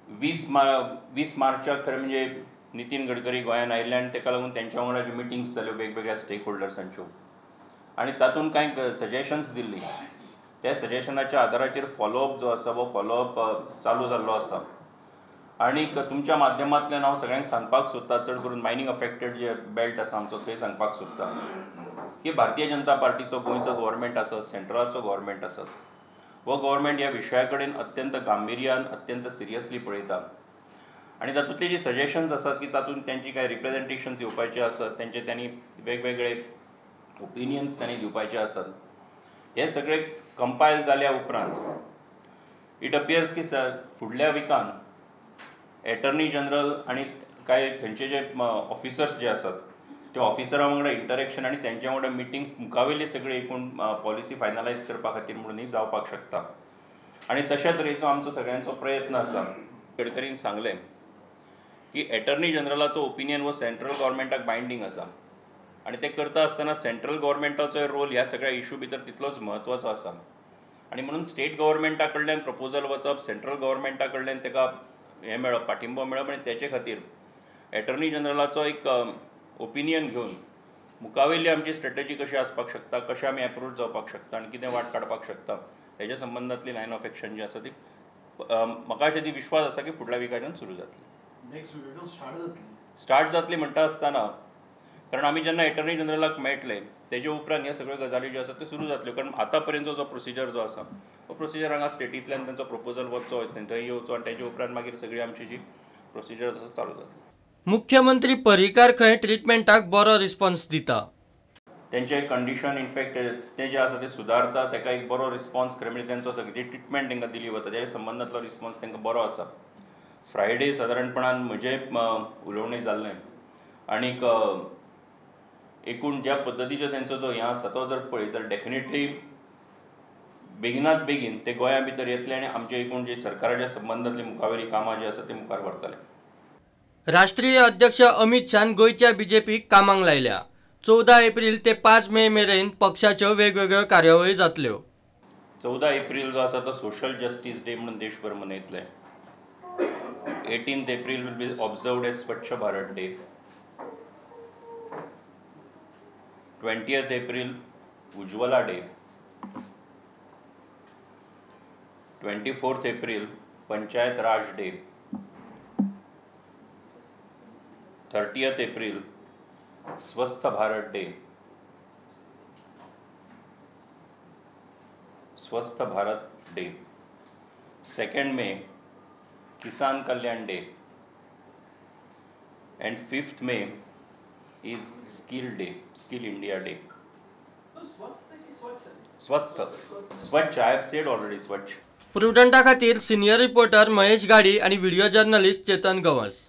20 मार्चाक खरें म्हणजे नितीन गडकरी गोंयांत आयिल्ले आनी ताका लागून तेंच्या वांगडा ज्यो मिटिंग्स जाल्यो वेगवेगळ्या स्टेक होल्डर्सांच्यो आनी तातूंत कांय सजेशन्स दिल्लीं. त्या सजेशनाच्या आदाराचेर फॉलोअप जो आसा वो फॉलोअप चालू जाल्लो आसा. आनीक तुमच्या माध्यमांतल्यान हांव सगळ्यांक सांगपाक सोदतां, चड करून मायनींग अफेक्टेड जे बेल्ट आसा आमचो थंय सांगपाक सोदतां की भारतीय जनता पार्टीचो गोंयचो गव्हर्मेंट आसत, सेंट्रलाचो गव्हर्मेंट आसत, हो गव्हर्मेंट ह्या विशया कडेन अत्यंत गांभिर्यान अत्यंत सिरियसली पळयता. आनी तातूंतले जे सजेशन्स आसात की तातूंत तेंची कांय रिप्रेजेंटेशन्स येवपाचे आसत, त्यांनी वेगवेगळे ओपिनियन्स तांणी दिवपाचे आसात. हे सगळे कंपायल जाल्या उपरांत इट अपियर्स की फुडल्या विकान एटर्नी जनरल आनी कांय थंयचे जे ऑफिसर्स जे आसात त्या ऑफिसरां वांगडा इंटरेक्शन आनी तेंच्या वांगडा मिटींग मुखावेली सगळी एकूण पॉलिसी फायनलायज करपा खातीर म्हणून जावपाक शकता. आनी तशा तरेचो आमचो सगळ्यांचो प्रयत्न आसा. गडकरीन सांगलें की एटर्नी जनरलाचो ओपिनियन वो सेंट्रल गव्हर्मेंटाक बायंडींग आसा आनी ते करता आसतना सेंट्रल गव्हर्मेंटाचो रोल ह्या सगळ्या इशू भितर तितलोच म्हत्वाचो आसा. आनी म्हणून स्टेट गव्हर्मेंटा कडल्यान प्रपोजल वचप, सेंट्रल गव्हर्मेंटा कडल्यान ताका हें मेळप, पाठिंबो मेळप आनी तेचे खातीर एटर्नी जनरलाचो एक ओपिनियन घेवन मुखावेली आमची स्ट्रेटजी कशी आसपाक शकता, कशें आमी एप्रोच जावपाक शकता आनी कितें वाट काडपाक शकता हेज्या संबंदांतली लायन ऑफ एक्शन जी आसा ती म्हाका अशें ती विश्वास आसा की फुडल्या विकाच्यान सुरू जातली. स्टार्ट जातली म्हणटा आसतना, कारण आमी जेन्ना एटर्नी जनरलाक मेळटले तेजे उपरांत ह्यो सगळ्यो गजाली ज्यो आसात त्यो सुरू जातल्यो. कारण आतां पर्यंतचो जो प्रोसिजर जो आसा तो प्रोसिजर हांगा स्टेटींतल्यान तेंचो प्रपोजल वचचो, थंय येवचो आनी तेजे उपरांत मागीर सगळी आमची जी प्रोसिजर आसा चालू जातली. मुख्यमंत्री पर्रीकार खंय ट्रिटमेंटाक बरो रिस्पॉन्स दिता. तेंचे कंडिशन इनफॅक्ट ते जे आसा ते सुदारता, ताका एक बरो रिस्पॉन्स खरें म्हणजे तेंचो सगळी ट्रिटमेंट तांकां दिली वता तेज्या संबंदांतलो रिस्पॉन्स तांकां बरो आसा. फ्रायडे सादारणपणान म्हजें उलोवणें जाल्लें आनीक एकूण ज्या पद्दतीचो तेंचो जो हें आसा तो जर पळयत जाल्यार डेफिनेटली बेगिनात बेगीन ते गोंया भितर येतले आनी आमचे एकूण जे सरकाराच्या संबंदांतली मुखावेली कामां जी आसा ती मुखार व्हरतले. राष्ट्रीय अध्यक्ष अमित शान गोयच्या बीजेपीक कामाक लायल्या. 14 एप्रील ते 5 मे मेरेन पक्षाच्यो वेगवेगळ्यो कार्यावळी जातल्यो. 14 एप्रील जो आसा तो सोशल जस्टीस डे म्हणून देशभर मनयतले. 18th April will be observed as Swachh Bharat day. 20th April Ujjwala day. 24th April panchayat raj day. 30th April Swasth Bharat day. Swasth Bharat day. 2nd May Kisan Kalyan day. and 5th May is skill day, skill India day. स्वस्थ, स्वच्छ, I have said already स्वच्छ. प्रुडंटा खातीर senior reporter Mahesh गाडी आणि video journalist Chetan Gawas.